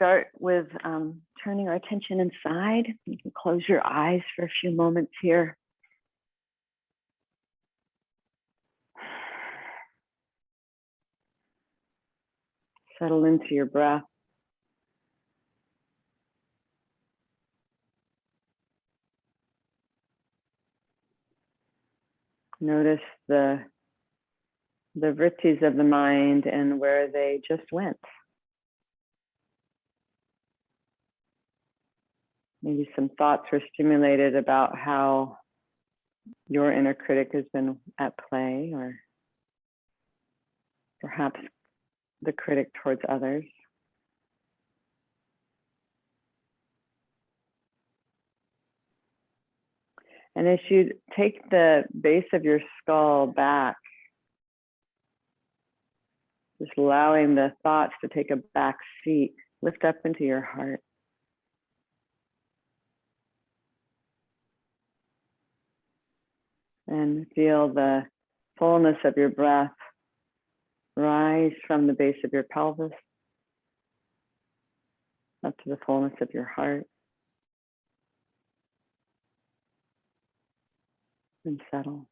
start with turning our attention inside. You can close your eyes for a few moments here. Settle into your breath. Notice the vrittis of the mind and where they just went. Maybe some thoughts were stimulated about how your inner critic has been at play, or perhaps the critic towards others. And as you take the base of your skull back, just allowing the thoughts to take a back seat, lift up into your heart. And feel the fullness of your breath rise from the base of your pelvis up to the fullness of your heart. And settle.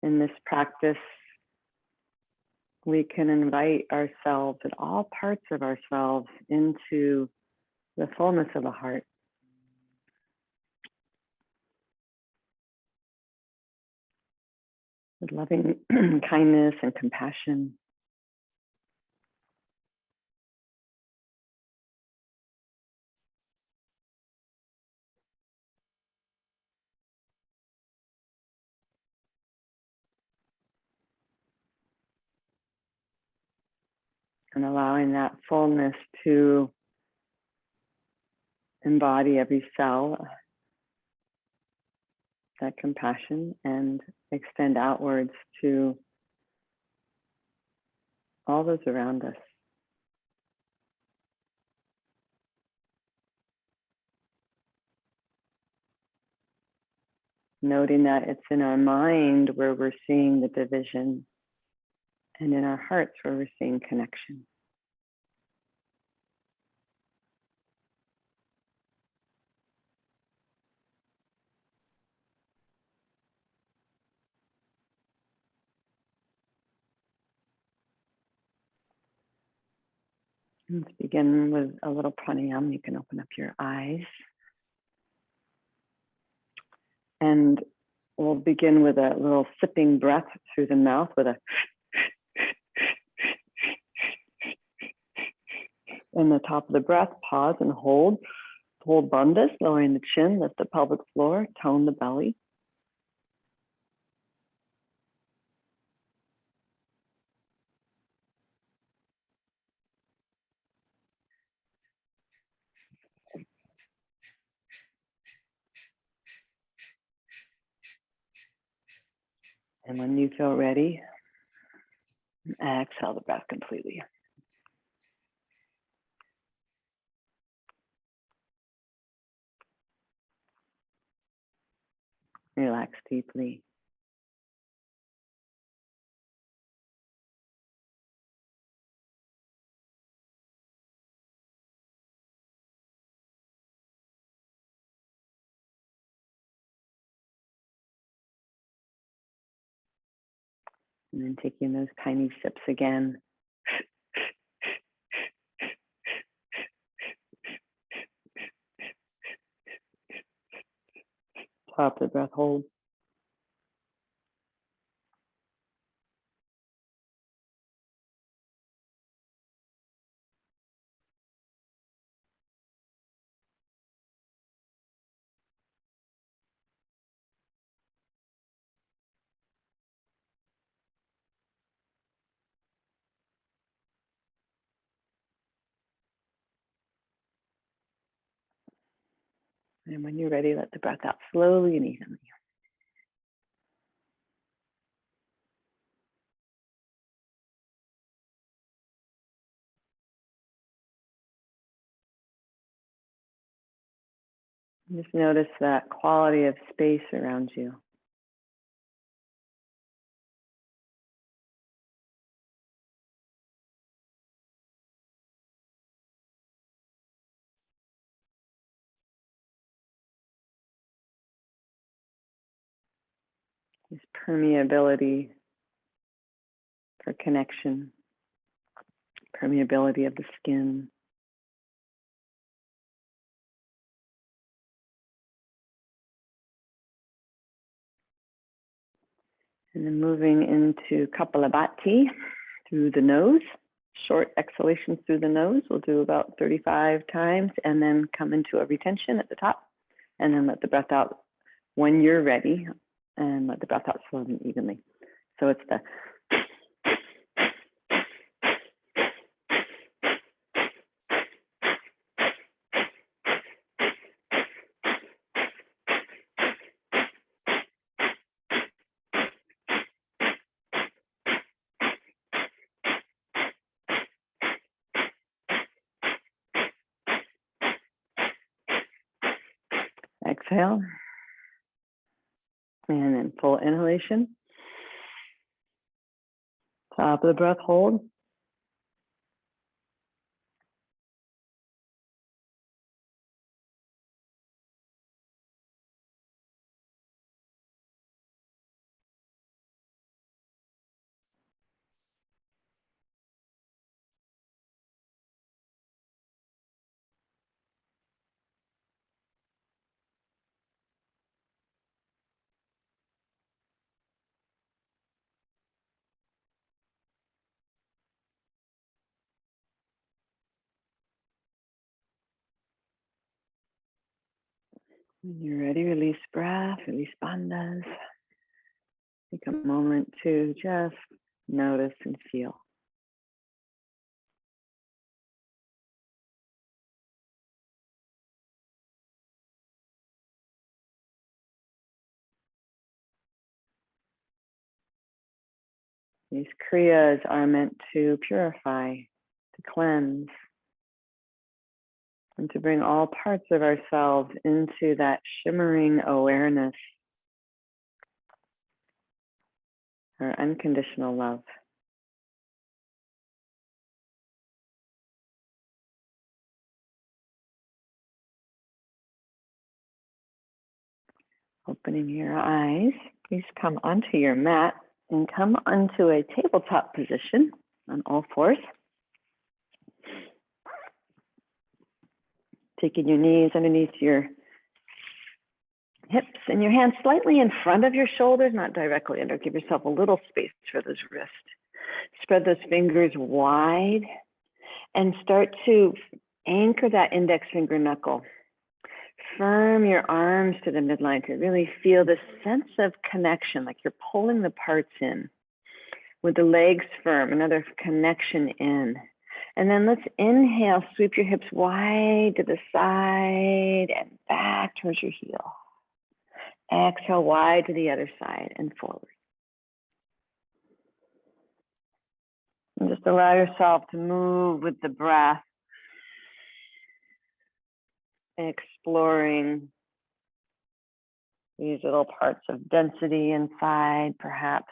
In this practice, we can invite ourselves and all parts of ourselves into the fullness of the heart. With loving kindness and compassion. And allowing that fullness to embody every cell, that compassion, and extend outwards to all those around us. Noting that it's in our mind where we're seeing the division, and in our hearts where we're seeing connection. Let's begin with a little pranayama. You can open up your eyes. And we'll begin with a little sipping breath through the mouth with a in the top of the breath, pause and hold. Hold bandhas, lowering the chin, lift the pelvic floor, tone the belly. And when you feel ready, exhale the breath completely. Relax deeply. And then taking those tiny sips again. Top of the breath, hold. And when you're ready, let the breath out slowly and evenly. Just notice that quality of space around you. This permeability for connection, permeability of the skin. And then moving into Kapalabhati through the nose, short exhalations through the nose. We'll do about 35 times and then come into a retention at the top and then let the breath out when you're ready and let the breath out slowly and evenly. So it's the exhale, and then full inhalation. Top of the breath, hold. When you're ready, release breath, release bandhas. Take a moment to just notice and feel. These kriyas are meant to purify, to cleanse, and to bring all parts of ourselves into that shimmering awareness, or unconditional love. Opening your eyes, please come onto your mat and come onto a tabletop position on all fours. Taking your knees underneath your hips and your hands slightly in front of your shoulders, not directly under. Give yourself a little space for those wrists. Spread those fingers wide and start to anchor that index finger knuckle. Firm your arms to the midline to really feel this sense of connection, like you're pulling the parts in. With the legs firm, another connection in. And then let's inhale, sweep your hips wide to the side and back towards your heel. Exhale wide to the other side and forward. And just allow yourself to move with the breath, exploring these little parts of density inside, perhaps.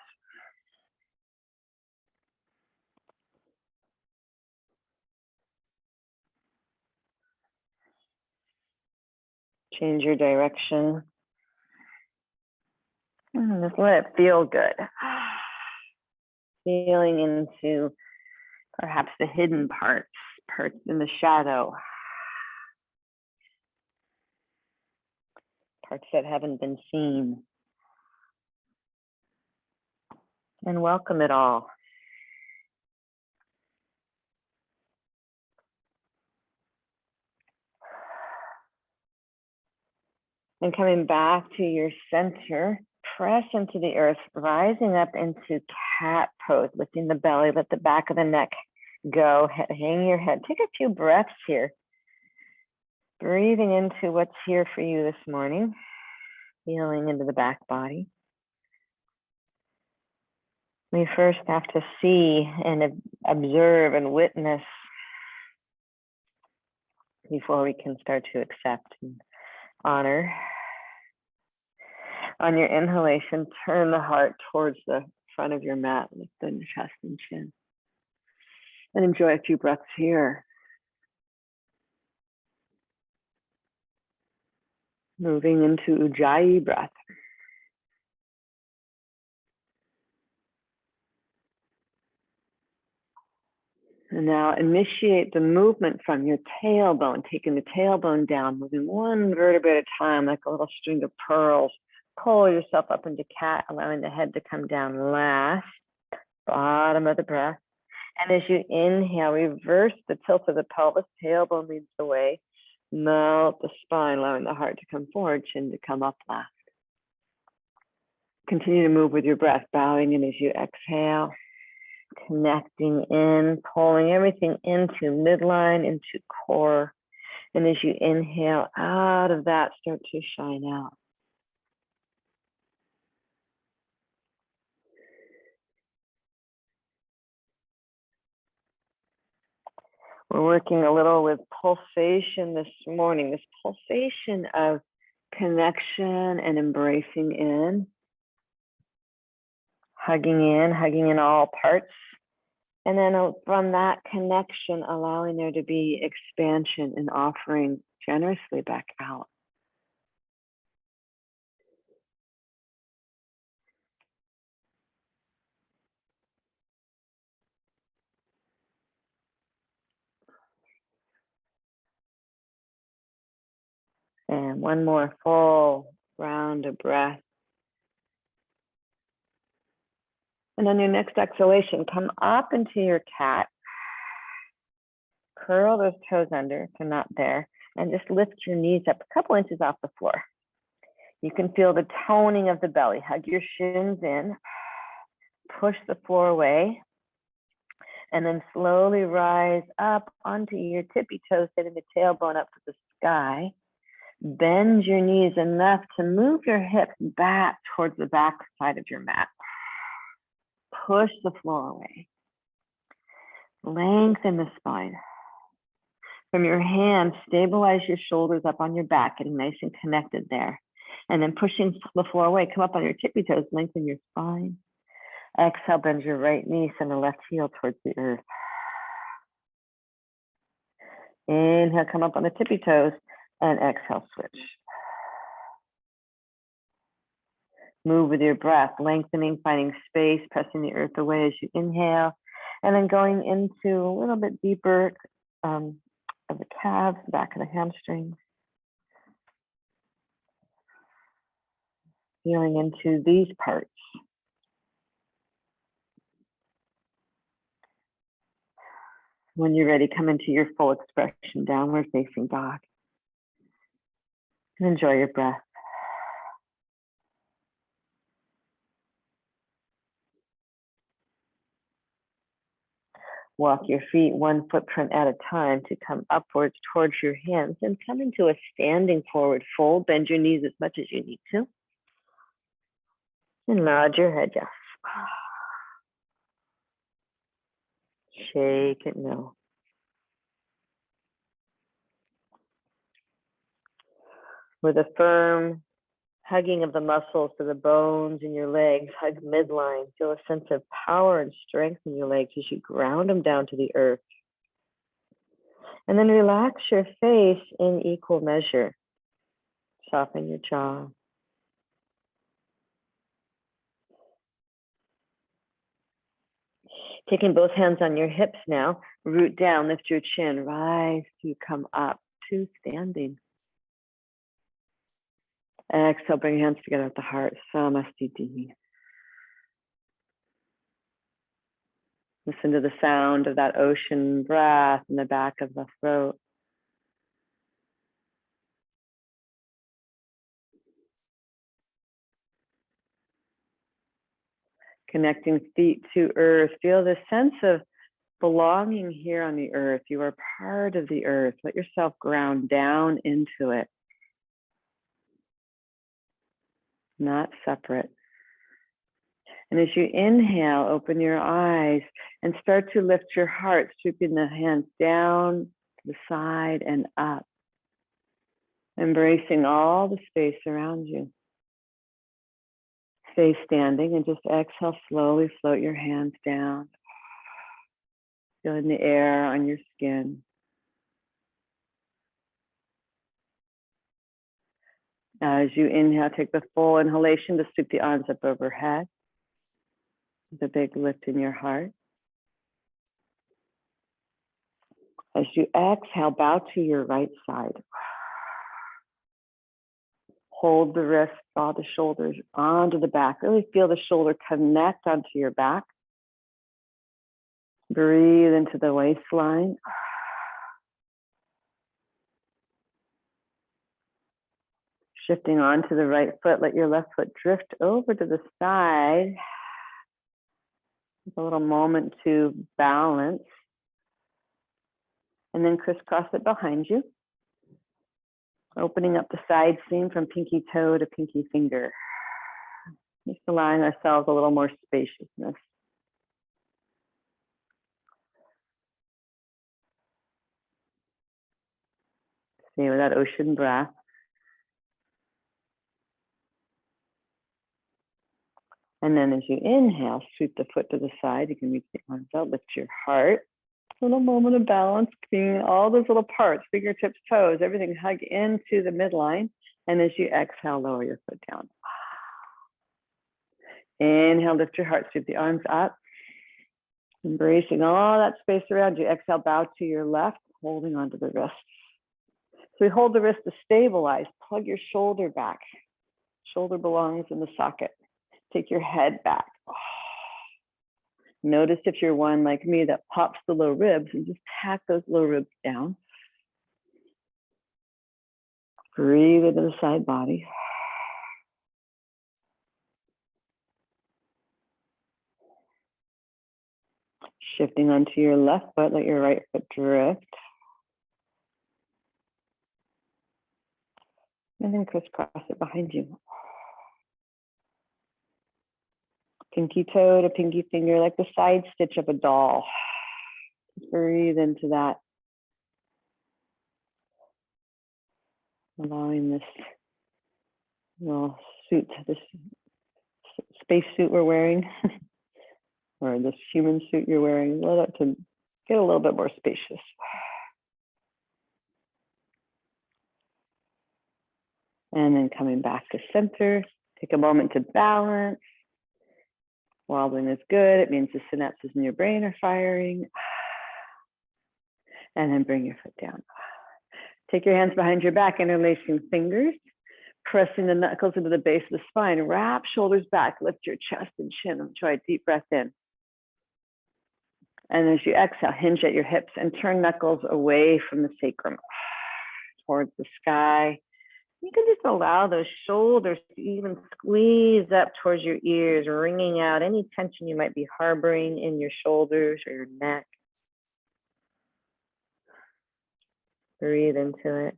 Change your direction. And just let it feel good. Feeling into perhaps the hidden parts in the shadow. Parts that haven't been seen. And welcome it all. And coming back to your center, press into the earth, rising up into cat pose, lifting the belly, let the back of the neck go, hang your head. Take a few breaths here. Breathing into what's here for you this morning, feeling into the back body. We first have to see and observe and witness before we can start to accept and honor. On your inhalation, turn the heart towards the front of your mat, lift the chest and chin. And enjoy a few breaths here. Moving into Ujjayi breath. And now initiate the movement from your tailbone, taking the tailbone down, moving one vertebrae at a time, like a little string of pearls. Pull yourself up into cat, allowing the head to come down last. Bottom of the breath. And as you inhale, reverse the tilt of the pelvis, tailbone leads the way. Melt the spine, allowing the heart to come forward, chin to come up last. Continue to move with your breath, bowing in as you exhale. Connecting in, pulling everything into midline, into core. And as you inhale out of that, start to shine out. We're working a little with pulsation this morning, this pulsation of connection and embracing in all parts. And then from that connection, allowing there to be expansion and offering generously back out. And one more full round of breath. And on your next exhalation, come up into your cat. Curl those toes under if they're not there. And just lift your knees up a couple inches off the floor. You can feel the toning of the belly. Hug your shins in. Push the floor away. And then slowly rise up onto your tippy toes, setting the tailbone up to the sky. Bend your knees enough to move your hips back towards the back side of your mat. Push the floor away. Lengthen the spine. From your hands, stabilize your shoulders up on your back, getting nice and connected there. And then pushing the floor away, come up on your tippy toes, lengthen your spine. Exhale, bend your right knee, send the left heel towards the earth. Inhale, come up on the tippy toes, and exhale, switch. Move with your breath, lengthening, finding space, pressing the earth away as you inhale, and then going into a little bit deeper of the calves, back of the hamstrings. Feeling into these parts. When you're ready, come into your full expression, downward facing dog. And enjoy your breath. Walk your feet one footprint at a time to come upwards towards your hands and come into a standing forward fold. Bend your knees as much as you need to. And nod your head, yes. Shake it, no. With a firm hugging of the muscles to the bones in your legs, hug midline. Feel a sense of power and strength in your legs as you ground them down to the earth. And then relax your face in equal measure. Soften your jaw. Taking both hands on your hips now, root down, lift your chin, rise to come up to standing. Exhale, bring your hands together at the heart, Samastiti. Listen to the sound of that ocean breath in the back of the throat. Connecting feet to earth. Feel the sense of belonging here on the earth. You are part of the earth. Let yourself ground down into it. Not separate. And as you inhale, open your eyes and start to lift your heart, sweeping the hands down to the side and up. Embracing all the space around you. Stay standing and just exhale, slowly float your hands down. Feeling the air on your skin. As you inhale, take the full inhalation to sweep the arms up overhead. The big lift in your heart. As you exhale, bow to your right side. Hold the wrist, draw the shoulders onto the back. Really feel the shoulder connect onto your back. Breathe into the waistline. Shifting onto the right foot, let your left foot drift over to the side. Take a little moment to balance. And then crisscross it behind you. Opening up the side seam from pinky toe to pinky finger. Just allowing ourselves a little more spaciousness. Stay with that ocean breath. And then as you inhale, sweep the foot to the side. You can reach the arms out, lift your heart. A little moment of balance, being all those little parts, fingertips, toes, everything hug into the midline. And as you exhale, lower your foot down. Inhale, lift your heart, sweep the arms up. Embracing all that space around you. Exhale, bow to your left, holding onto the wrist. So we hold the wrist to stabilize. Plug your shoulder back. Shoulder belongs in the socket. Take your head back. Notice if you're one like me that pops the low ribs, and just tack those low ribs down. Breathe into the side body. Shifting onto your left foot, let your right foot drift. And then crisscross it behind you. Pinky toe to pinky finger, like the side stitch of a doll. Just breathe into that. Allowing this little suit, this space suit we're wearing, or this human suit you're wearing, let it to get a little bit more spacious. And then coming back to center, take a moment to balance. Wobbling is good. It means the synapses in your brain are firing. And then bring your foot down. Take your hands behind your back, interlacing fingers, pressing the knuckles into the base of the spine. Wrap shoulders back, lift your chest and chin. Try a deep breath in. And as you exhale, hinge at your hips and turn knuckles away from the sacrum towards the sky. You can just allow those shoulders to even squeeze up towards your ears, wringing out any tension you might be harboring in your shoulders or your neck. Breathe into it.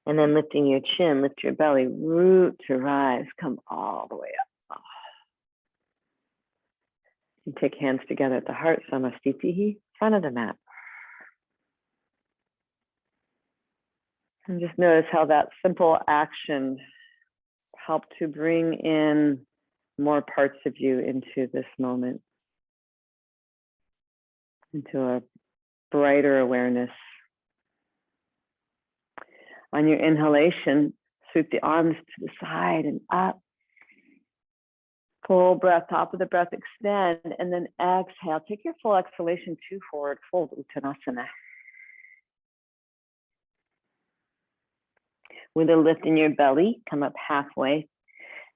And then lifting your chin, lift your belly, root to rise, come all the way up. You take hands together at the heart, Samastitihi, front of the mat. And just notice how that simple action helped to bring in more parts of you into this moment, into a brighter awareness. On your inhalation, sweep the arms to the side and up. Full breath, top of the breath, extend, and then exhale. Take your full exhalation to forward fold, Uttanasana. With a lift in your belly, come up halfway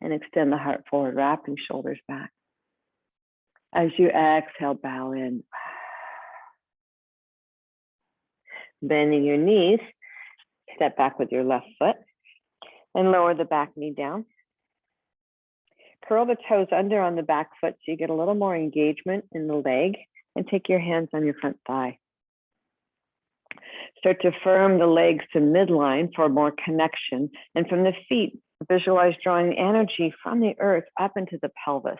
and extend the heart forward, wrapping shoulders back. As you exhale, bow in. Bending your knees, step back with your left foot and lower the back knee down. Curl the toes under on the back foot so you get a little more engagement in the leg, and take your hands on your front thigh. Start to firm the legs to midline for more connection, and from the feet, Visualize drawing the energy from the earth up into the pelvis.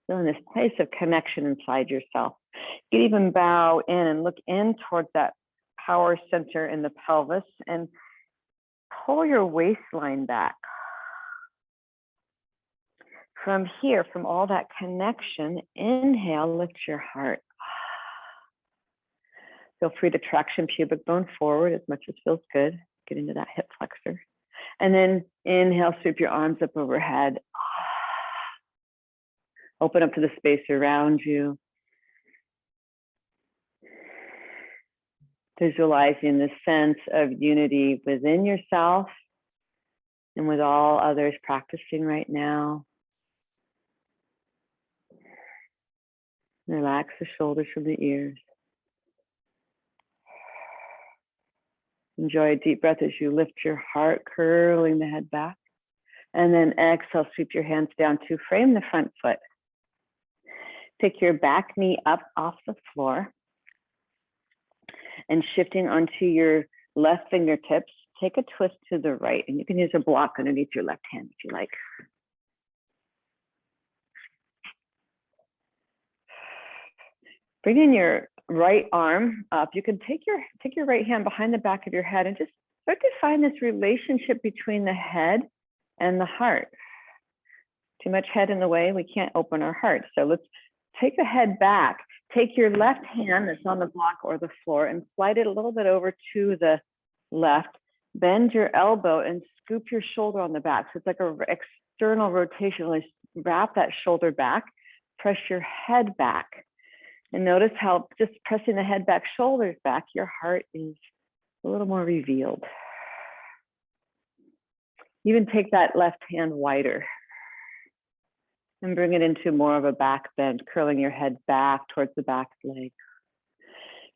Feeling this place of connection inside yourself. You can even bow in and look in towards that power center in the pelvis and pull your waistline back. From here, from all that connection, inhale, lift your heart. Feel free to traction pubic bone forward as much as feels good. Get into that hip flexor. And then inhale, sweep your arms up overhead. Open up to the space around you. Visualizing the sense of unity within yourself and with all others practicing right now. Relax the shoulders from the ears. Enjoy a deep breath as you lift your heart, curling the head back. And then exhale, sweep your hands down to frame the front foot. Take your back knee up off the floor. And shifting onto your left fingertips, take a twist to the right. And you can use a block underneath your left hand if you like. Bring in your right arm up. You can take your right hand behind the back of your head and just start to find this relationship between the head and the heart. Too much head in the way, we can't open our heart. So let's take the head back. Take your left hand that's on the block or the floor and slide it a little bit over to the left. Bend your elbow and scoop your shoulder on the back. So it's like an external rotation. Like wrap that shoulder back, press your head back. And notice how just pressing the head back, shoulders back, your heart is a little more revealed. Even take that left hand wider and bring it into more of a back bend, curling your head back towards the back leg.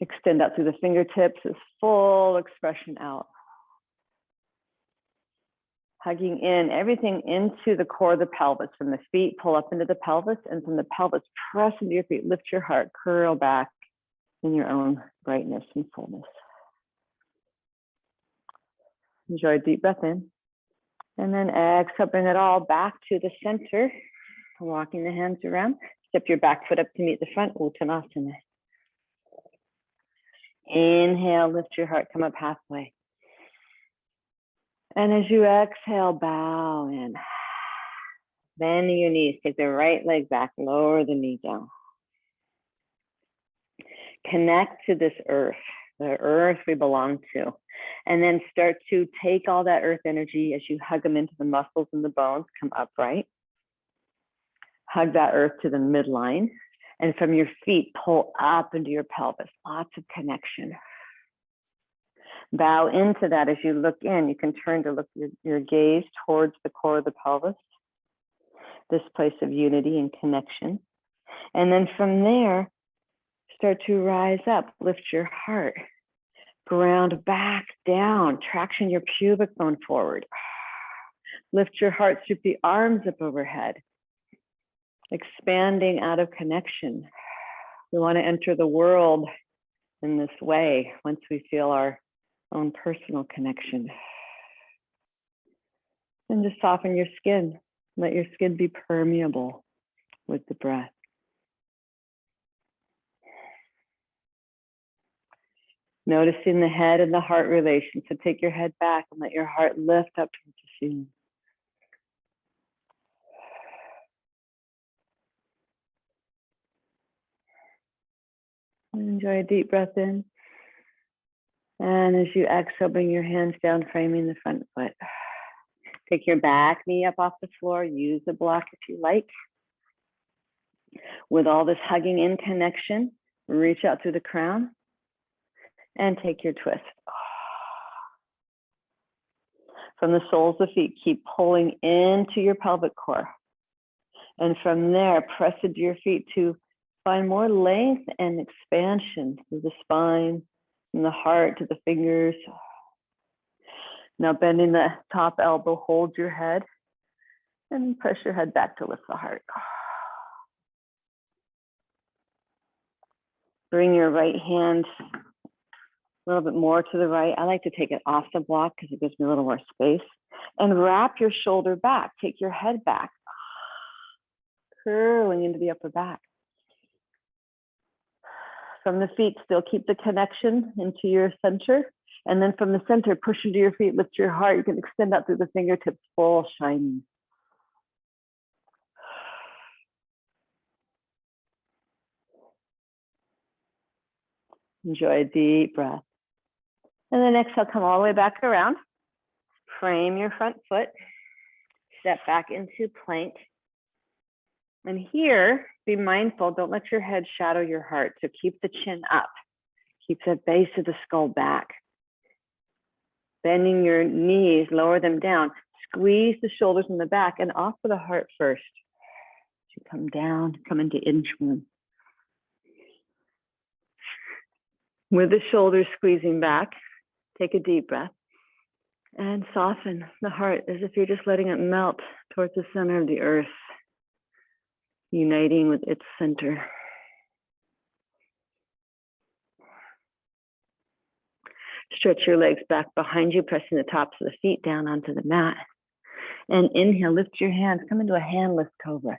Extend out through the fingertips, this full expression out. Hugging in everything into the core of the pelvis. From the feet, pull up into the pelvis, and from the pelvis, press into your feet, lift your heart, curl back in your own brightness and fullness. Enjoy a deep breath in. And then exhale, bring it all back to the center. Walking the hands around. Step your back foot up to meet the front, Uttanasana. Inhale, lift your heart, come up halfway. And as you exhale, bow in. Bending your knees, take the right leg back, lower the knee down. Connect to this earth, the earth we belong to. And then start to take all that earth energy as you hug them into the muscles and the bones, come upright. Hug that earth to the midline. And from your feet, pull up into your pelvis, lots of connection. Bow into that as you look in. You can turn to look your gaze towards the core of the pelvis, this place of unity and connection. And then from there, start to rise up, lift your heart, ground back down, traction your pubic bone forward. Lift your heart, sweep the arms up overhead, expanding out of connection. We want to enter the world in this way once we feel our own personal connection. And just soften your skin. Let your skin be permeable with the breath. Noticing the head and the heart relation. So take your head back and let your heart lift up towards the ceiling. Enjoy a deep breath in. And as you exhale, bring your hands down, framing the front foot. Take your back knee up off the floor. Use a block if you like. With all this hugging in connection, reach out through the crown and take your twist. From the soles of the feet, keep pulling into your pelvic core. And from there, press into your feet to find more length and expansion through the spine, from the heart to the fingers. Now bending the top elbow, hold your head and press your head back to lift the heart. Bring your right hand A little bit more to the right. I like to take it off the block because it gives me a little more space. And wrap your shoulder back. Take your head back, curling into the upper back. From the feet, still keep the connection into your center. And then from the center, push into your feet, lift your heart. You can extend out through the fingertips, full shining. Enjoy a deep breath. And then exhale, come all the way back around. Frame your front foot. Step back into plank. And here, be mindful, don't let your head shadow your heart. So keep the chin up. Keep the base of the skull back. Bending your knees, lower them down. Squeeze the shoulders in the back and offer the heart first. So come down, come into inchworm. With the shoulders squeezing back, take a deep breath and soften the heart as if you're just letting it melt towards the center of the earth, uniting with its center. Stretch your legs back behind you, pressing the tops of the feet down onto the mat. And inhale, lift your hands, come into a handless cobra.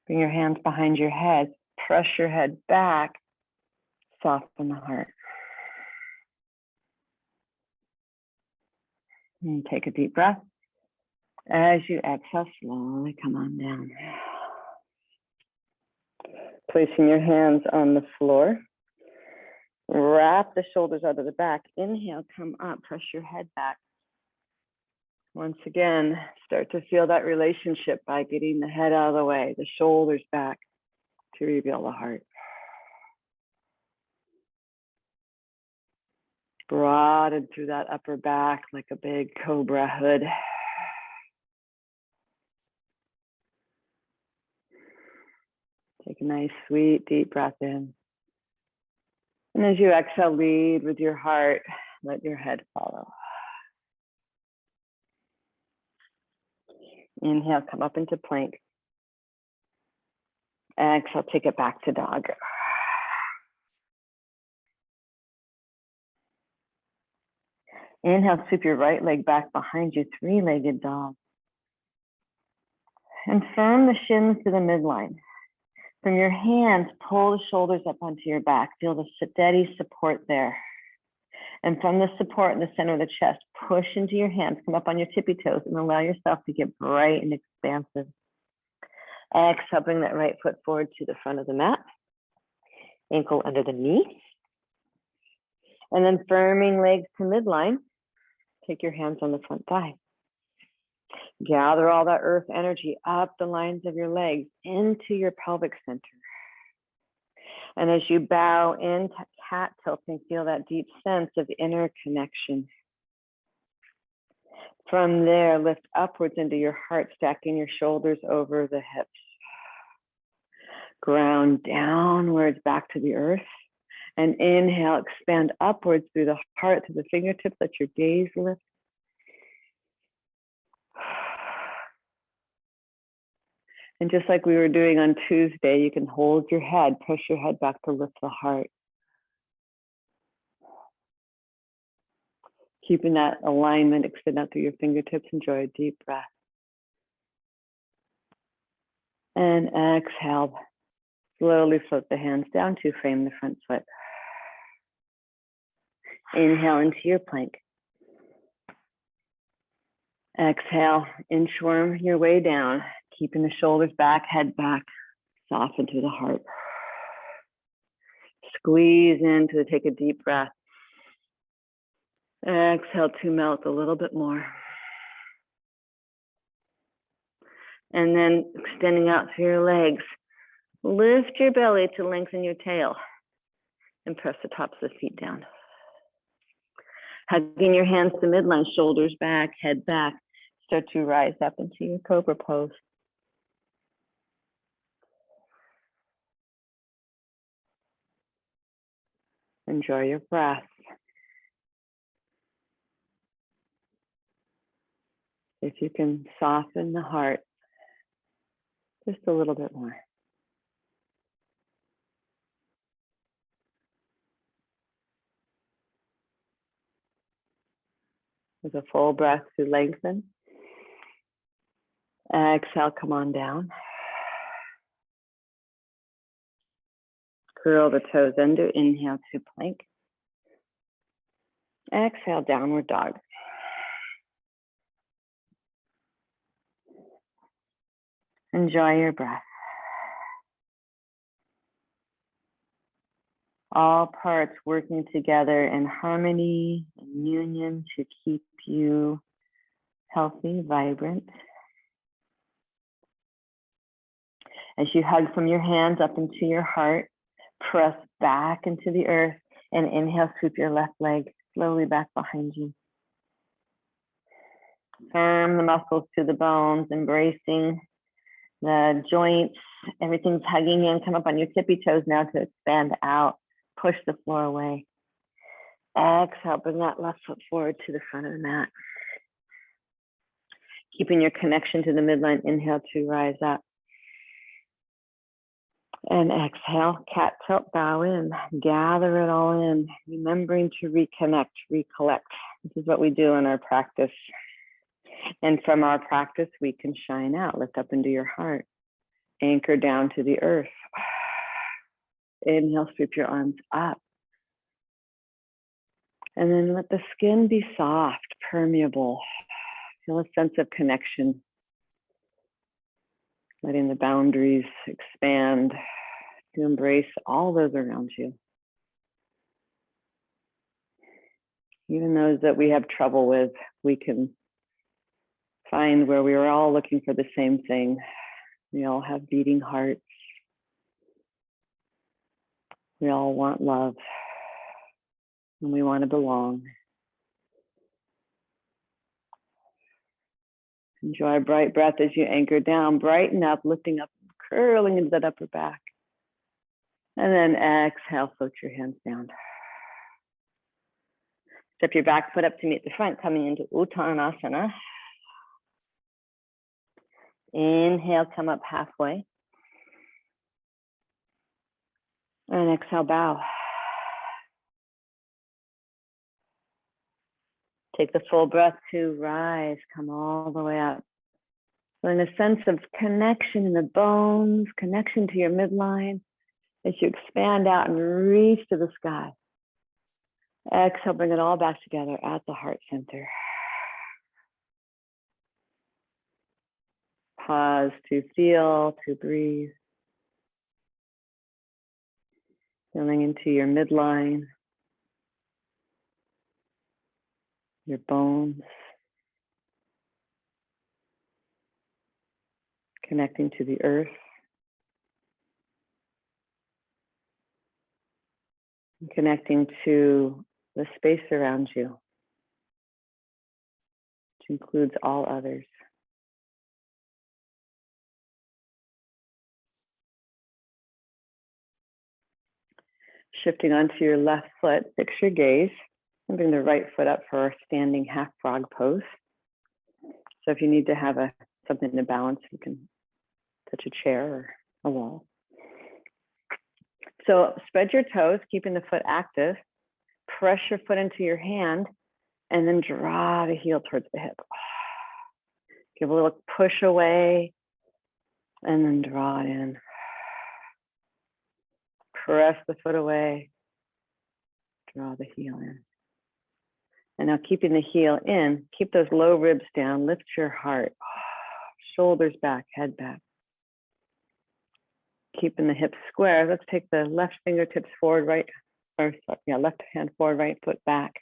Bring your hands behind your head, press your head back, soften the heart. And take a deep breath. As you exhale, slowly come on down. Placing your hands on the floor. Wrap the shoulders out of the back. Inhale, come up, press your head back. Once again, start to feel that relationship by getting the head out of the way, the shoulders back to reveal the heart. Broaden through that upper back like a big cobra hood. Take a nice, sweet, deep breath in. And as you exhale, lead with your heart. Let your head follow. Inhale, come up into plank. Exhale, take it back to dog. Inhale, sweep your right leg back behind you, three-legged dog. And firm the shins to the midline. From your hands, pull the shoulders up onto your back. Feel the steady support there. And from the support in the center of the chest, push into your hands, come up on your tippy toes, and allow yourself to get bright and expansive. Exhale, bring that right foot forward to the front of the mat. Ankle under the knee. And then firming legs to midline. Take your hands on the front thigh. Gather all that earth energy up the lines of your legs into your pelvic center. And as you bow into cat tilting, feel that deep sense of inner connection. From there, lift upwards into your heart, stacking your shoulders over the hips. Ground downwards back to the earth. And inhale, expand upwards through the heart, through the fingertips, let your gaze lift. And just like we were doing on Tuesday, you can hold your head, push your head back to lift the heart. Keeping that alignment, extend out through your fingertips, enjoy a deep breath. And exhale, slowly float the hands down to frame the front foot. Inhale into your plank. Exhale, inchworm your way down, keeping the shoulders back, head back, soften to the heart. Squeeze in to take a deep breath. Exhale to melt a little bit more. And then extending out through your legs. Lift your belly to lengthen your tail and press the tops of the feet down. Hugging your hands to midline, shoulders back, head back. Start to rise up into your cobra pose. Enjoy your breath. If you can soften the heart just a little bit more. With a full breath to lengthen. Exhale, come on down. Curl the toes under. Inhale to plank. Exhale, downward dog. Enjoy your breath. All parts working together in harmony and union to keep you healthy, vibrant. As you hug from your hands up into your heart, press back into the earth and inhale, sweep your left leg slowly back behind you. Firm the muscles to the bones, embracing the joints. Everything's hugging in. Come up on your tippy toes now to expand out. Push the floor away. Exhale, bring that left foot forward to the front of the mat. Keeping your connection to the midline, inhale to rise up. And exhale, cat tilt, bow in, gather it all in, remembering to reconnect, recollect. This is what we do in our practice. And from our practice, we can shine out, lift up into your heart, anchor down to the earth. Inhale, sweep your arms up. And then let the skin be soft, permeable. Feel a sense of connection. Letting the boundaries expand to embrace all those around you. Even those that we have trouble with, we can find where we are all looking for the same thing. We all have beating hearts. We all want love. And we want to belong. Enjoy a bright breath as you anchor down, brighten up, lifting up, curling into that upper back. And then exhale, float your hands down. Step your back foot up to meet the front, coming into Uttanasana. Inhale, come up halfway. And exhale, bow. Take the full breath to rise, come all the way up. Feeling a sense of connection in the bones, connection to your midline as you expand out and reach to the sky. Exhale, bring it all back together at the heart center. Pause to feel, to breathe. Feeling into your midline, your bones. Connecting to the earth. And connecting to the space around you, which includes all others. Shifting onto your left foot, fix your gaze, and bring the right foot up for our standing half frog pose. So if you need to have something to balance, you can touch a chair or a wall. So spread your toes, keeping the foot active. Press your foot into your hand, and then draw the heel towards the hip. Give a little push away, and then draw it in. Press the foot away, draw the heel in. And now keeping the heel in, keep those low ribs down, lift your heart, shoulders back, head back. Keeping the hips square, let's take the left fingertips forward, left hand forward, right foot back.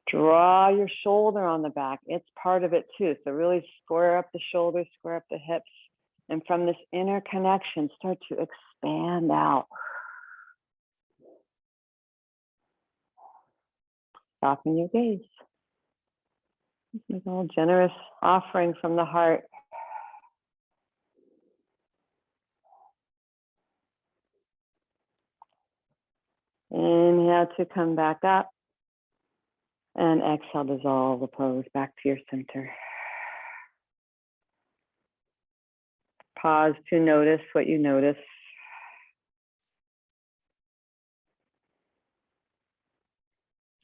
Draw your shoulder on the back. It's part of it too. So really square up the shoulders, square up the hips. And from this inner connection, start to expand out. Soften your gaze. This is all generous offering from the heart. Inhale to come back up. And exhale, dissolve the pose back to your center. Pause to notice what you notice.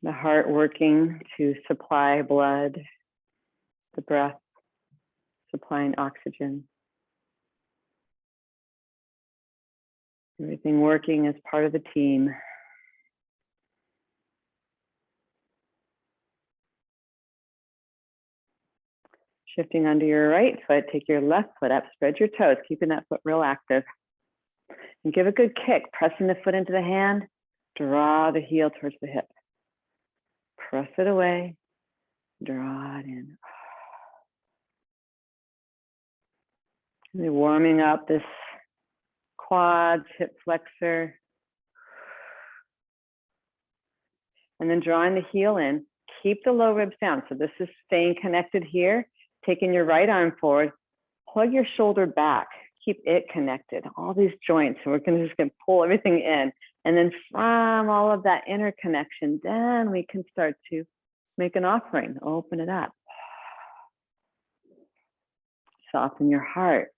The heart working to supply blood, the breath supplying oxygen. Everything working as part of the team. Shifting onto your right foot, take your left foot up, spread your toes, keeping that foot real active. And give a good kick, pressing the foot into the hand, draw the heel towards the hip. Press it away, draw it in. Really warming up this quads, hip flexor. And then drawing the heel in, keep the low ribs down. So this is staying connected here, taking your right arm forward, plug your shoulder back, keep it connected, all these joints. So we're just gonna pull everything in. And then from all of that inner connection, then we can start to make an offering, open it up. Soften your heart.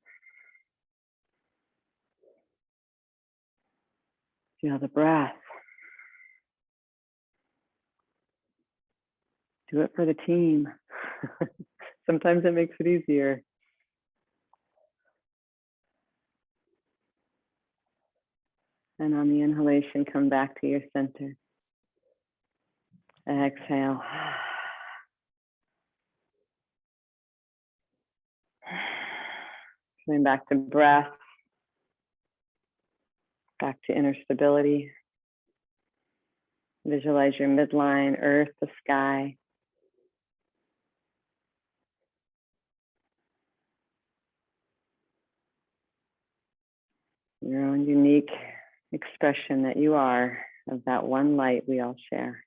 Feel the breath. Do it for the team. Sometimes it makes it easier. And on the inhalation, come back to your center. Exhale. Coming back to breath. Back to inner stability. Visualize your midline, earth, the sky. Your own unique expression that you are of that one light we all share.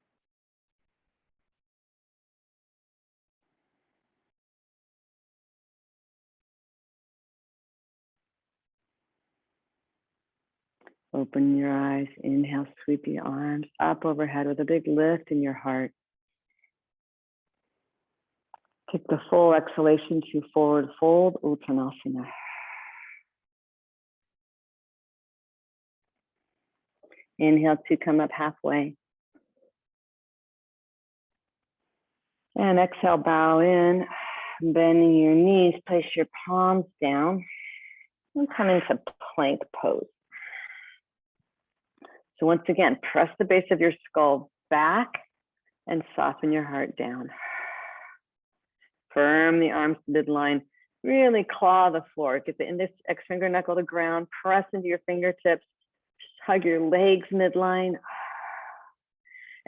Open your eyes, inhale, sweep your arms up overhead with a big lift in your heart. Take the full exhalation to forward fold, Uttanasana. Inhale to come up halfway. And exhale, bow in, bending your knees, place your palms down, and come into plank pose. So once again, press the base of your skull back and soften your heart down. Firm the arms to midline, really claw the floor. Get the index finger knuckle to ground, press into your fingertips, hug your legs midline.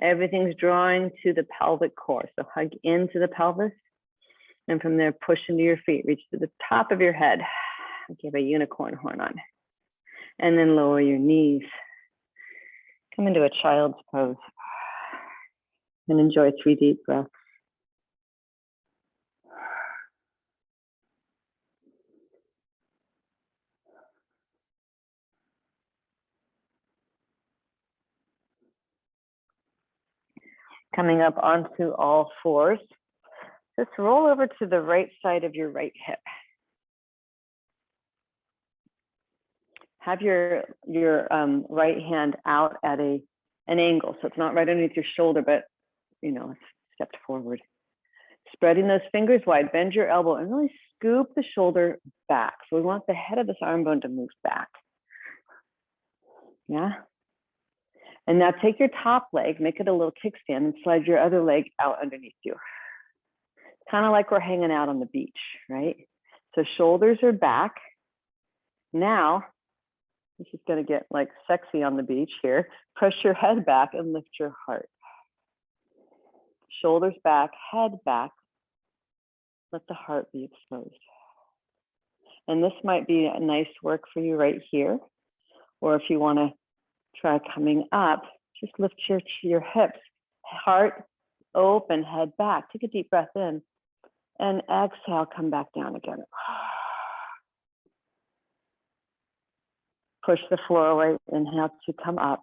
Everything's drawing to the pelvic core. So hug into the pelvis, and from there, push into your feet, reach to the top of your head. Give a unicorn horn on. And then lower your knees. Come into a child's pose and enjoy 3 deep breaths. Coming up onto all fours, just roll over to the right side of your right hip. Have your right hand out at an angle, so it's not right underneath your shoulder, but it's stepped forward. Spreading those fingers wide, bend your elbow, and really scoop the shoulder back. So we want the head of this arm bone to move back. Yeah. And now take your top leg, make it a little kickstand, and slide your other leg out underneath you. Kind of like we're hanging out on the beach, right? So shoulders are back. Now, this is going to get like sexy on the beach here. Press your head back and lift your heart. Shoulders back, head back. Let the heart be exposed. And this might be a nice work for you right here. Or if you want to try coming up, just lift your hips. Heart open, head back. Take a deep breath in. And exhale, come back down again. Push the floor away. Inhale to come up.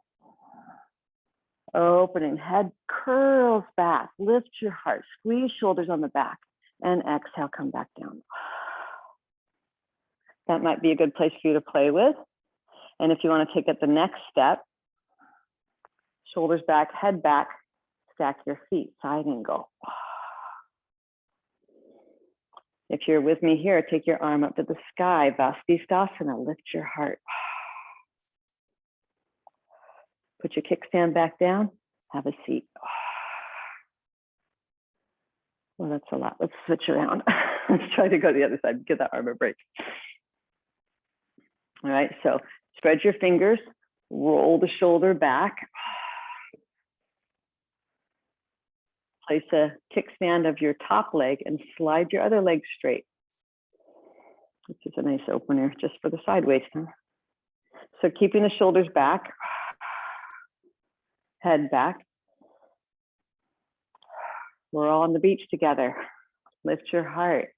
Opening, head curls back. Lift your heart. Squeeze shoulders on the back. And exhale, come back down. That might be a good place for you to play with. And if you want to take it the next step, shoulders back, head back. Stack your feet, side angle. If you're with me here, take your arm up to the sky, Vastisthasana, lift your heart. Put your kickstand back down, have a seat. Well, that's a lot. Let's switch around. Let's try to go to the other side, give that arm a break. All right, so spread your fingers, roll the shoulder back. Place a kickstand of your top leg and slide your other leg straight, which is a nice opener just for the side waist. Huh? So keeping the shoulders back, head back. We're all on the beach together. Lift your heart.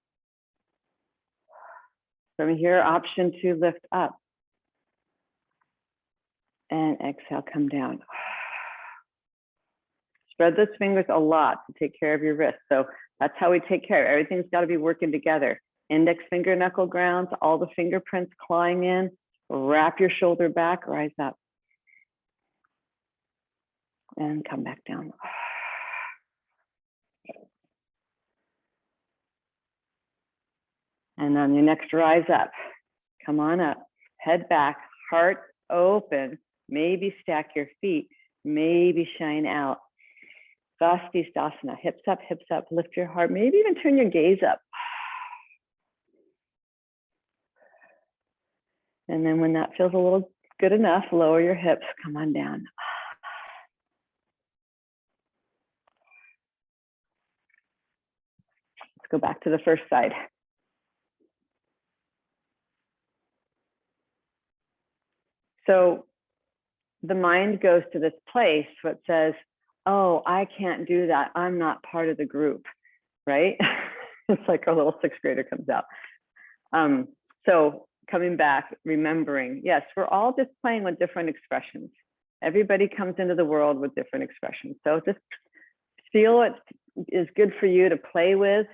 From here, option to lift up. And exhale, come down. Spread those fingers a lot to take care of your wrists. So that's how we take care of it. Everything's got to be working together. Index finger knuckle grounds, all the fingerprints clawing in. Wrap your shoulder back, rise up. And come back down. And on your next rise up, come on up, head back, heart open, maybe stack your feet, maybe shine out. Vastisthasana, hips up, lift your heart, maybe even turn your gaze up. And then when that feels a little good enough, lower your hips, come on down. Let's go back to the first side. So the mind goes to this place that says, oh, I can't do that. I'm not part of the group, right? It's like a little sixth grader comes out. So coming back, remembering, yes, we're all just playing with different expressions. Everybody comes into the world with different expressions. So just feel what is good for you to play with.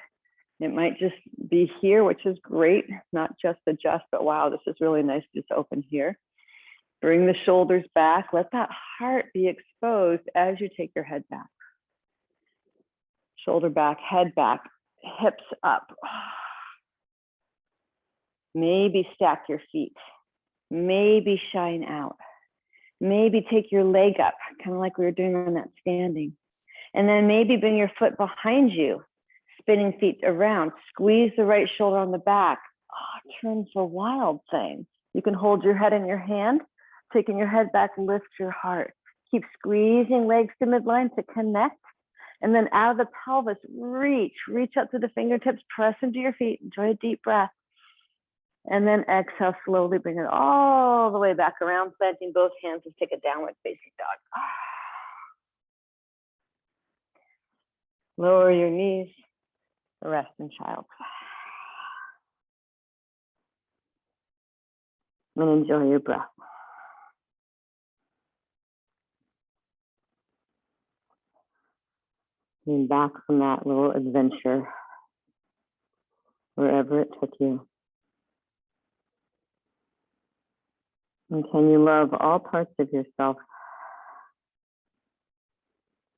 It might just be here, which is great, not just adjust, but wow, this is really nice to just open here. Bring the shoulders back. Let that heart be exposed as you take your head back. Shoulder back, head back, hips up. Maybe stack your feet. Maybe shine out. Maybe take your leg up, kind of like we were doing on that standing. And then maybe bring your foot behind you, spinning feet around. Squeeze the right shoulder on the back. Oh, turn for wild thing. You can hold your head in your hand. Taking your head back, lift your heart. Keep squeezing legs to midline to connect. And then out of the pelvis, reach up to the fingertips, press into your feet, enjoy a deep breath. And then exhale, slowly bring it all the way back around, planting both hands and take a downward facing dog. Lower your knees, rest in child. And enjoy your breath. And back from that little adventure, wherever it took you. And can you love all parts of yourself,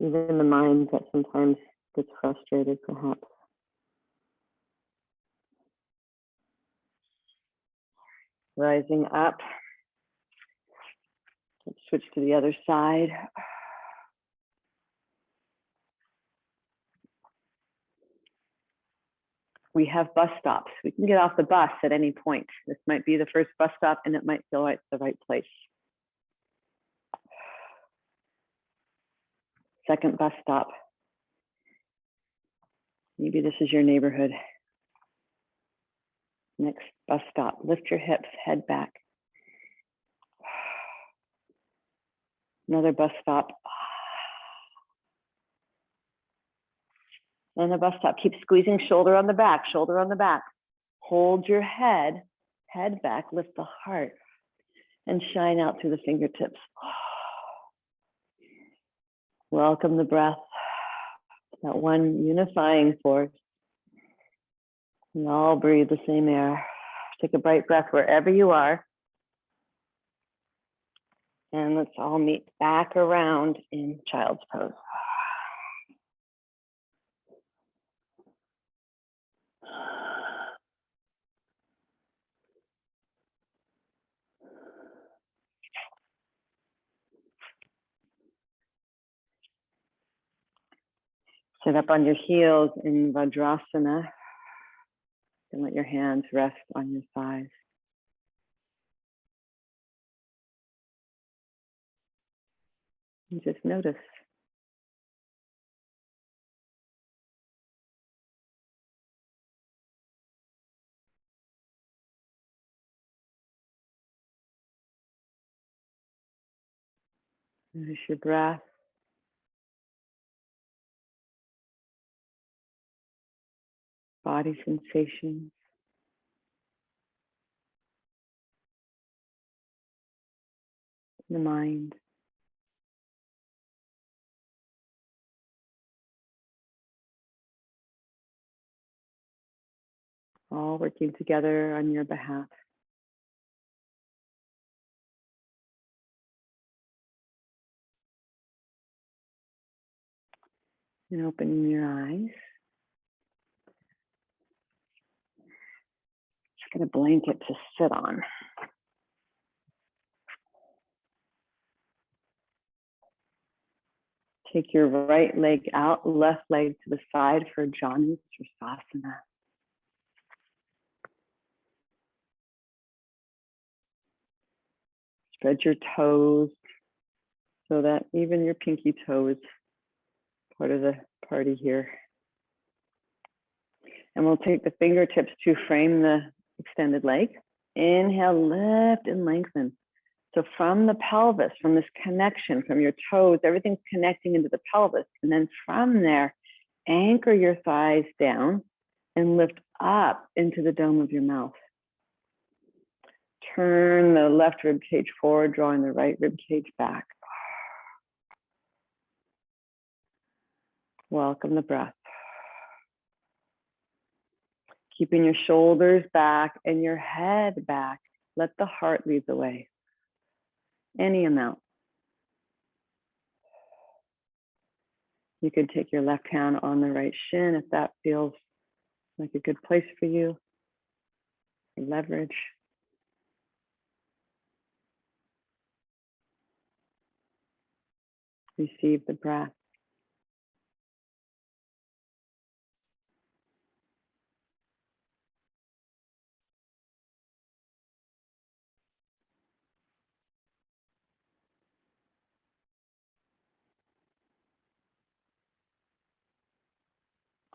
even the mind that sometimes gets frustrated, perhaps? Rising up. Let's switch to the other side. We have bus stops. We can get off the bus at any point. This might be the first bus stop and it might feel like the right place. Second bus stop. Maybe this is your neighborhood. Next bus stop. Lift your hips, head back. Another bus stop. And a bus stop. Keep squeezing shoulder on the back, shoulder on the back. Hold your head, head back, lift the heart, and shine out through the fingertips. Welcome the breath, that one unifying force. We all breathe the same air. Take a bright breath wherever you are. And let's all meet back around in child's pose. Sit up on your heels in Vajrasana and let your hands rest on your thighs. And just notice. Notice your breath. Body sensations. The mind. All working together on your behalf. And opening your eyes. Just get a blanket to sit on. Take your right leg out, left leg to the side for Janu Sirsasana. Spread your toes so that even your pinky toe is part of the party here. And we'll take the fingertips to frame the extended leg. Inhale, lift and lengthen. So from the pelvis, from this connection, from your toes, everything's connecting into the pelvis. And then from there, anchor your thighs down and lift up into the dome of your mouth. Turn the left rib cage forward, drawing the right rib cage back. Welcome the breath. Keeping your shoulders back and your head back. Let the heart lead the way. Any amount. You can take your left hand on the right shin if that feels like a good place for you. Leverage. Receive the breath.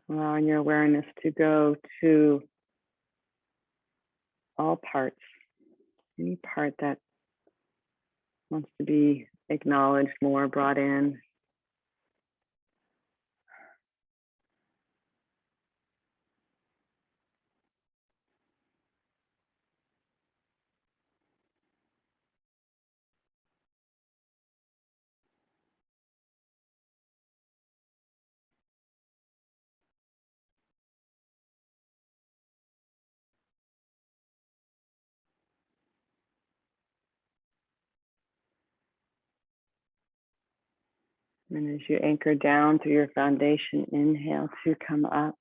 Allowing your awareness to go to all parts, any part that wants to be acknowledged more, brought in. And as you anchor down through your foundation, inhale to come up.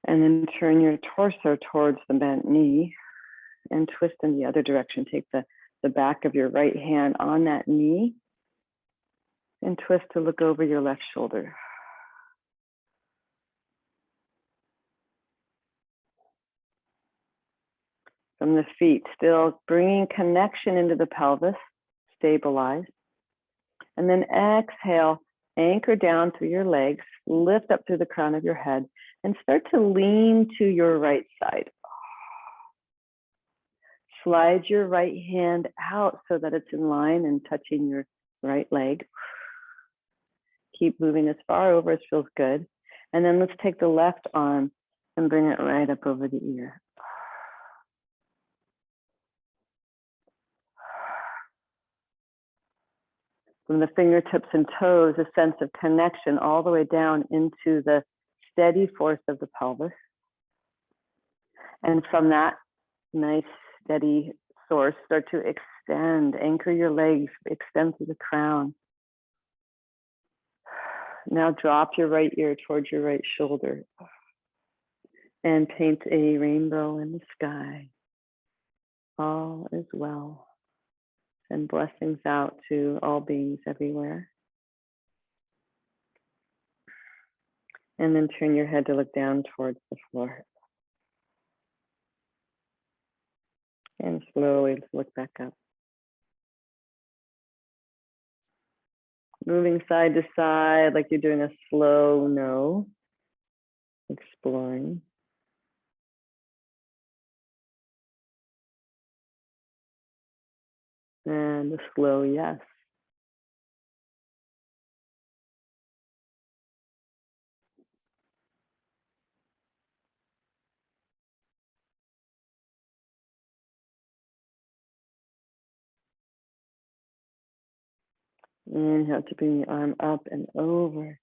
And then turn your torso towards the bent knee and twist in the other direction. Take the back of your right hand on that knee and twist to look over your left shoulder. From the feet, still bringing connection into the pelvis, stabilize. And then exhale, anchor down through your legs, lift up through the crown of your head, and start to lean to your right side. Slide your right hand out so that it's in line and touching your right leg. Keep moving as far over as feels good. And then let's take the left arm and bring it right up over the ear. From the fingertips and toes, a sense of connection all the way down into the steady force of the pelvis. And from that nice steady source, start to extend, anchor your legs, extend through the crown. Now drop your right ear towards your right shoulder and paint a rainbow in the sky. All is well. And blessings out to all beings everywhere. And then turn your head to look down towards the floor. And slowly look back up. Moving side to side like you're doing a slow no. Exploring. And a slow yes. Inhale to bring the arm up and over.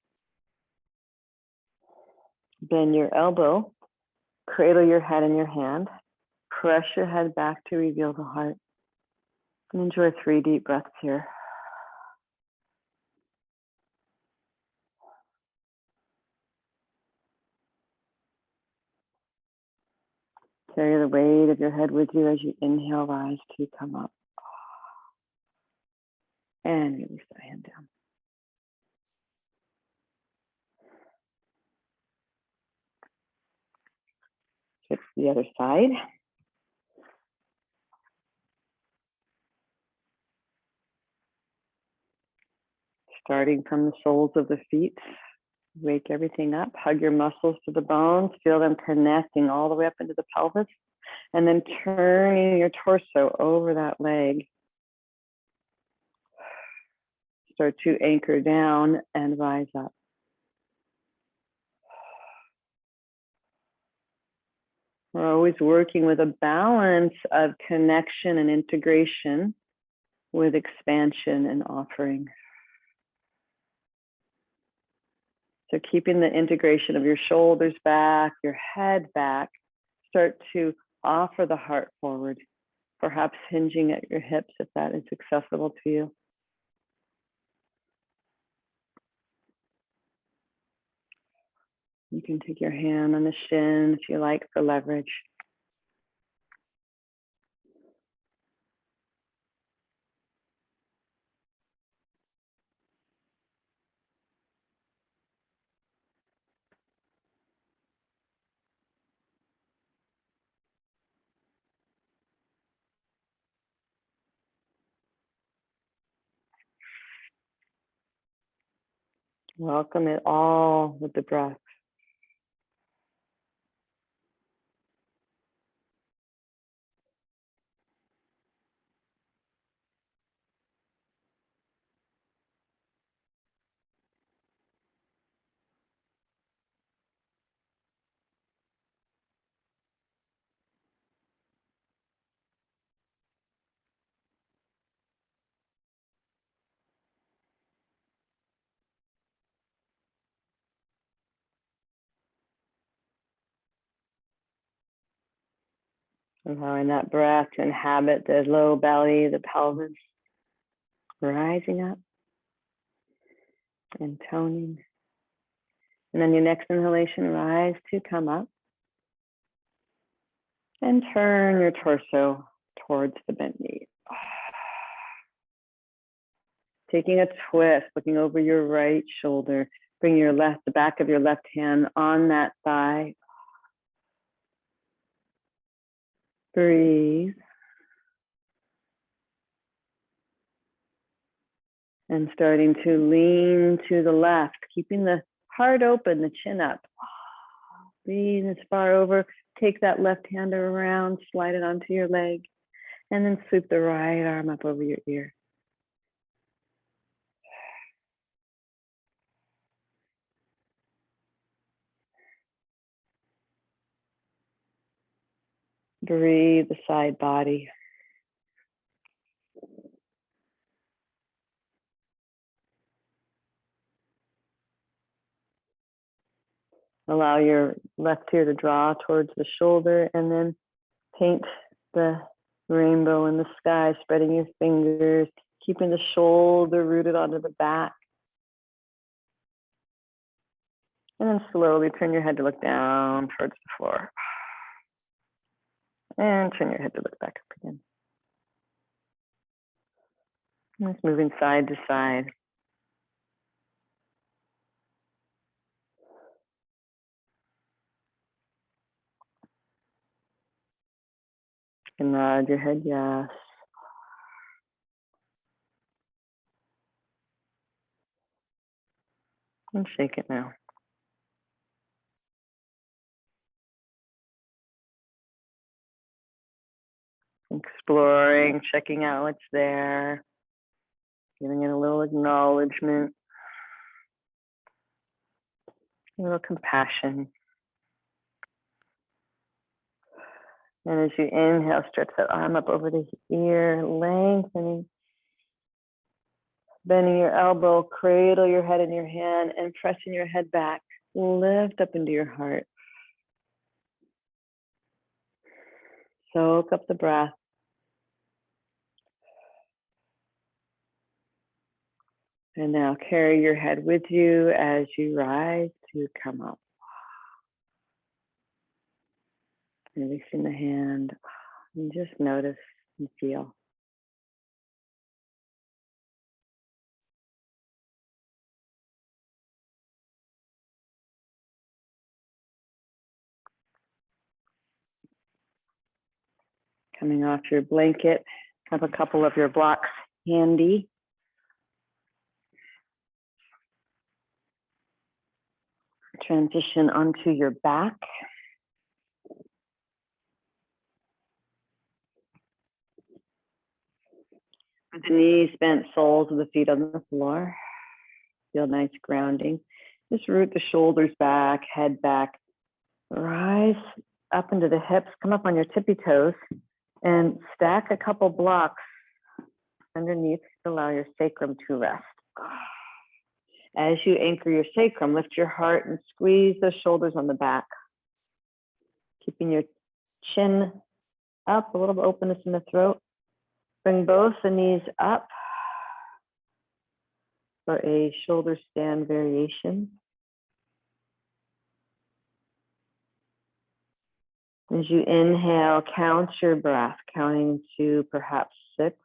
Bend your elbow. Cradle your head in your hand. Press your head back to reveal the heart. And enjoy 3 deep breaths here. Carry the weight of your head with you as you inhale, rise to come up. And release the hand down. Switch to the other side. Starting from the soles of the feet. Wake everything up. Hug your muscles to the bones. Feel them connecting all the way up into the pelvis. And then turning your torso over that leg. Start to anchor down and rise up. We're always working with a balance of connection and integration with expansion and offering. So keeping the integration of your shoulders back, your head back, start to offer the heart forward, perhaps hinging at your hips if that is accessible to you. You can take your hand on the shin if you like for leverage. Welcome it all with the breath. Allowing that breath to inhabit the low belly, the pelvis, rising up and toning. And then your next inhalation, rise to come up. And turn your torso towards the bent knee. Taking a twist, looking over your right shoulder. Bring the back of your left hand on that thigh. Breathe. And starting to lean to the left, keeping the heart open, the chin up. Breathe as far over. Take that left hand around, slide it onto your leg, and then sweep the right arm up over your ear. Breathe the side body. Allow your left ear to draw towards the shoulder and then paint the rainbow in the sky, spreading your fingers, keeping the shoulder rooted onto the back. And then slowly turn your head to look down towards the floor. And turn your head to look back up again. And it's moving side to side. And nod your head yes. And shake it now. Exploring, checking out what's there, giving it a little acknowledgement, a little compassion. And as you inhale, stretch that arm up over the ear, lengthening, bending your elbow, cradle your head in your hand, and pressing your head back. Lift up into your heart. Soak up the breath. And now carry your head with you as you rise to come up. Releasing the hand. And just notice and feel. Coming off your blanket, have a couple of your blocks handy. Transition onto your back. With the knees bent, soles of the feet on the floor. Feel nice grounding. Just root the shoulders back, head back. Rise up into the hips, come up on your tippy toes, and stack a couple blocks underneath to allow your sacrum to rest. As you anchor your sacrum, lift your heart and squeeze those shoulders on the back. Keeping your chin up, a little bit of openness in the throat. Bring both the knees up for a shoulder stand variation. As you inhale, count your breath, counting to perhaps 6.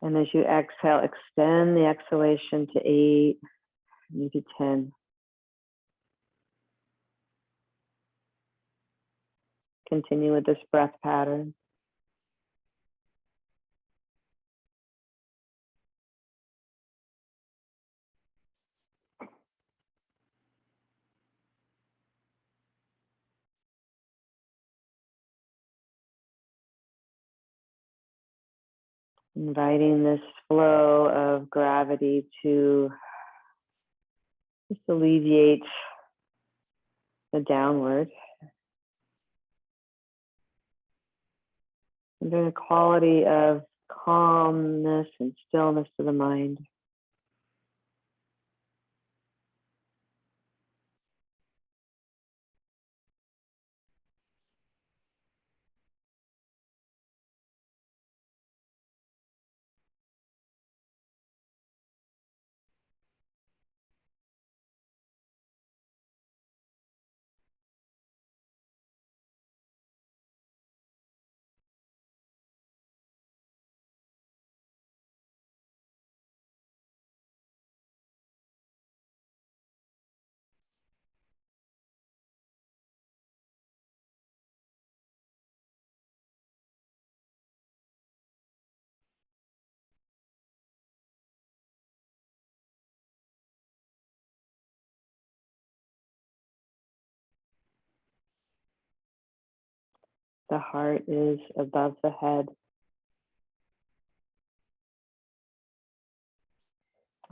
And as you exhale, extend the exhalation to 8, maybe 10. Continue with this breath pattern. Inviting this flow of gravity to just alleviate the downward. And bring a quality of calmness and stillness to the mind. The heart is above the head.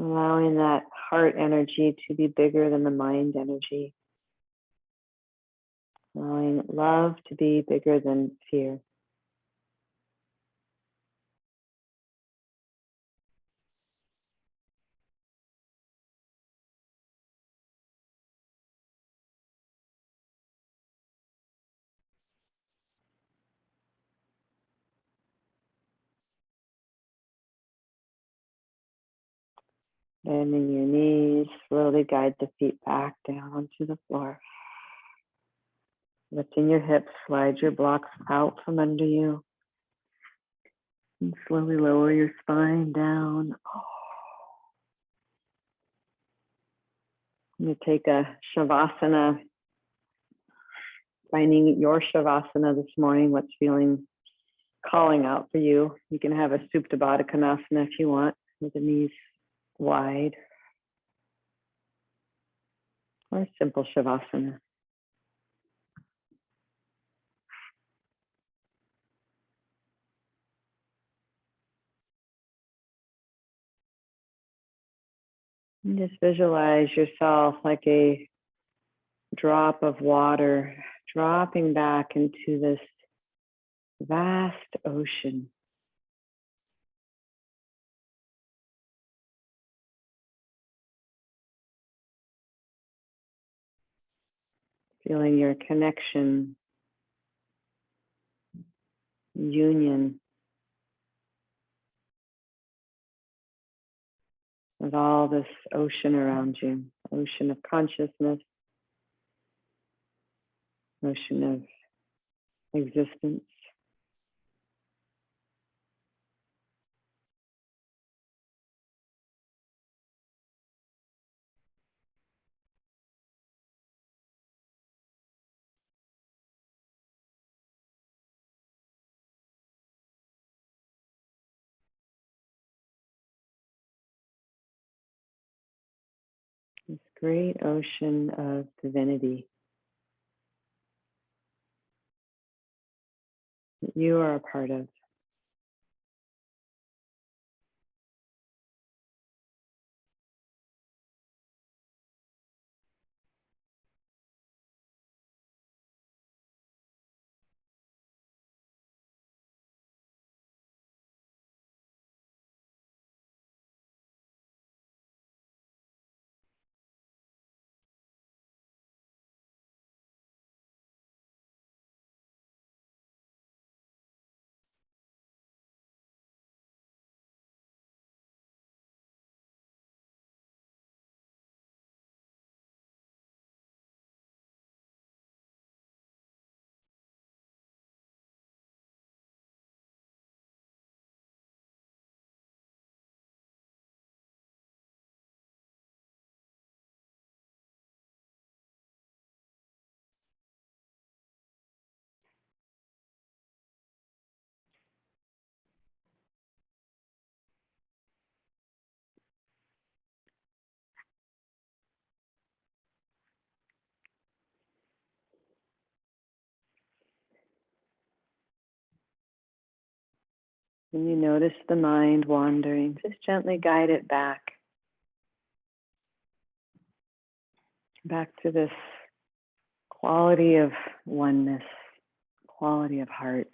Allowing that heart energy to be bigger than the mind energy. Allowing love to be bigger than fear. Bending your knees, slowly guide the feet back down onto the floor. Lifting your hips, slide your blocks out from under you. And slowly lower your spine down. You take a Shavasana finding your shavasana this morning, what's feeling calling out for you. You can have a Supta Baddha Konasana if you want, with the knees wide, or simple shavasana. And just visualize yourself like a drop of water dropping back into this vast ocean. Feeling your connection, union with all this ocean around you, ocean of consciousness, ocean of existence. This great ocean of divinity that you are a part of. When you notice the mind wandering, just gently guide it back to this quality of oneness, quality of heart.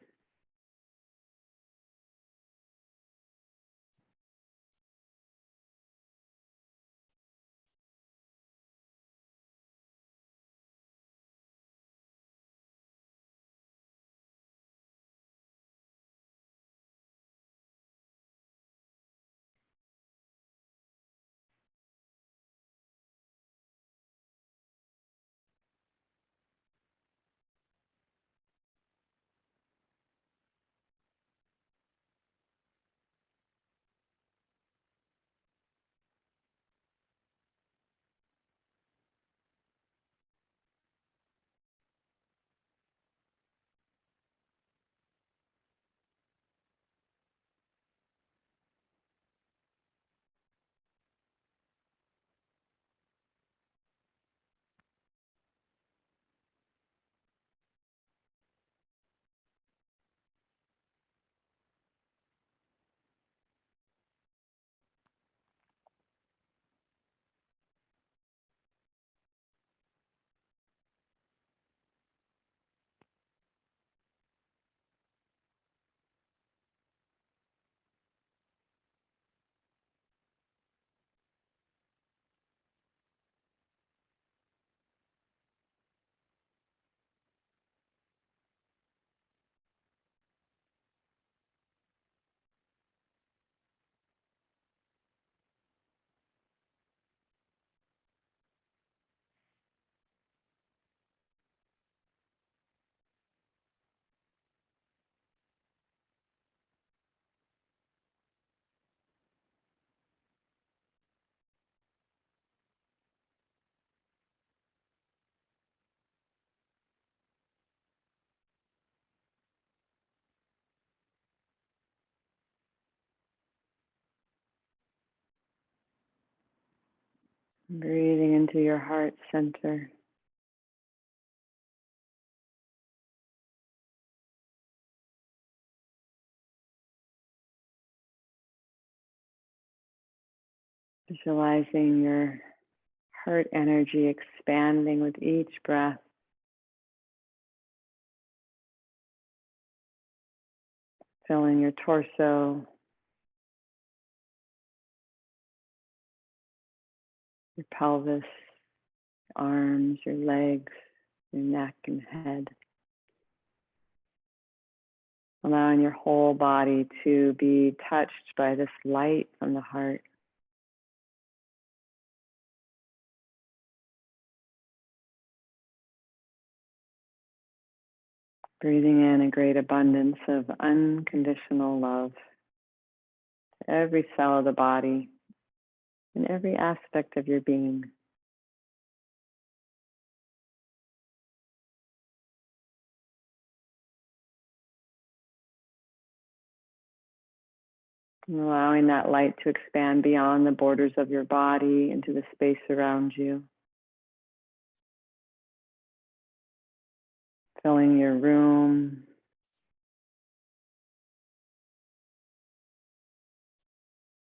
Breathing into your heart center. Visualizing your heart energy expanding with each breath. Filling your torso, your pelvis, your arms, your legs, your neck and head. Allowing your whole body to be touched by this light from the heart. Breathing in a great abundance of unconditional love to every cell of the body and every aspect of your being. And allowing that light to expand beyond the borders of your body into the space around you. Filling your room,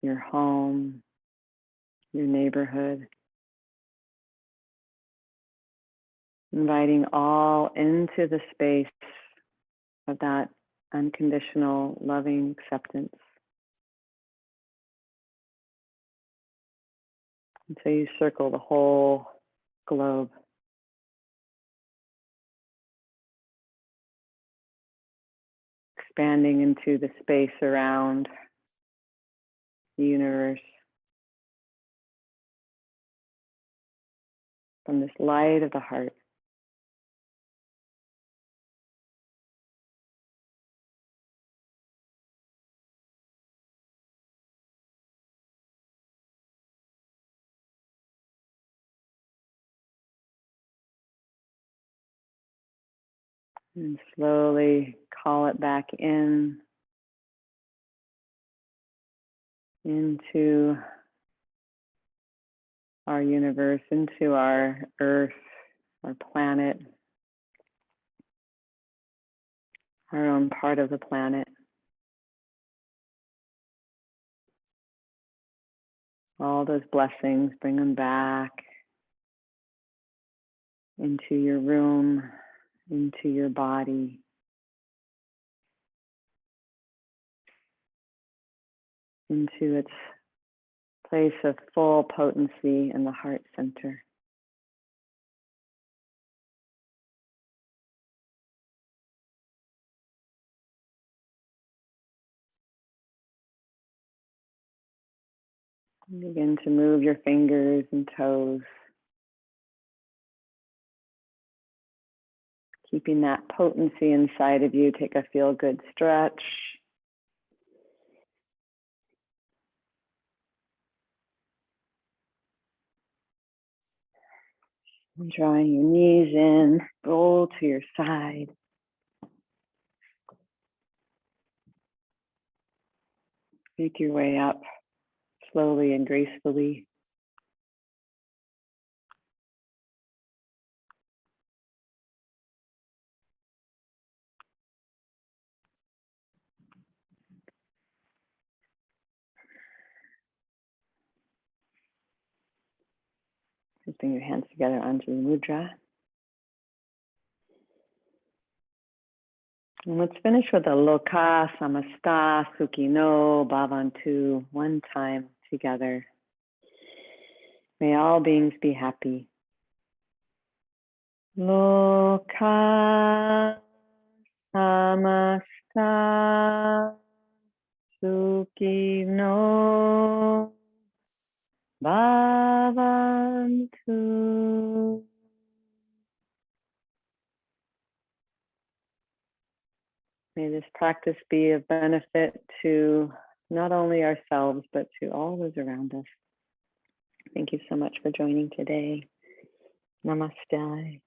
your home, your neighborhood. Inviting all into the space of that unconditional, loving acceptance. Until you circle the whole globe. Expanding into the space around the universe. From this light of the heart. And slowly call it back into our universe, into our earth, our planet, our own part of the planet. All those blessings, bring them back into your room, into your body. Into its place of full potency in the heart center. And begin to move your fingers and toes. Keeping that potency inside of you, take a feel-good stretch. And drawing your knees in, roll to your side. Make your way up slowly and gracefully. Just bring your hands together, Anjali Mudra. And let's finish with a Loka Samasta Sukhino Bhavantu, one time together. May all beings be happy. Loka Samasta Sukhino Bhavantu. May this practice be of benefit to not only ourselves, but to all those around us. Thank you so much for joining today. Namaste.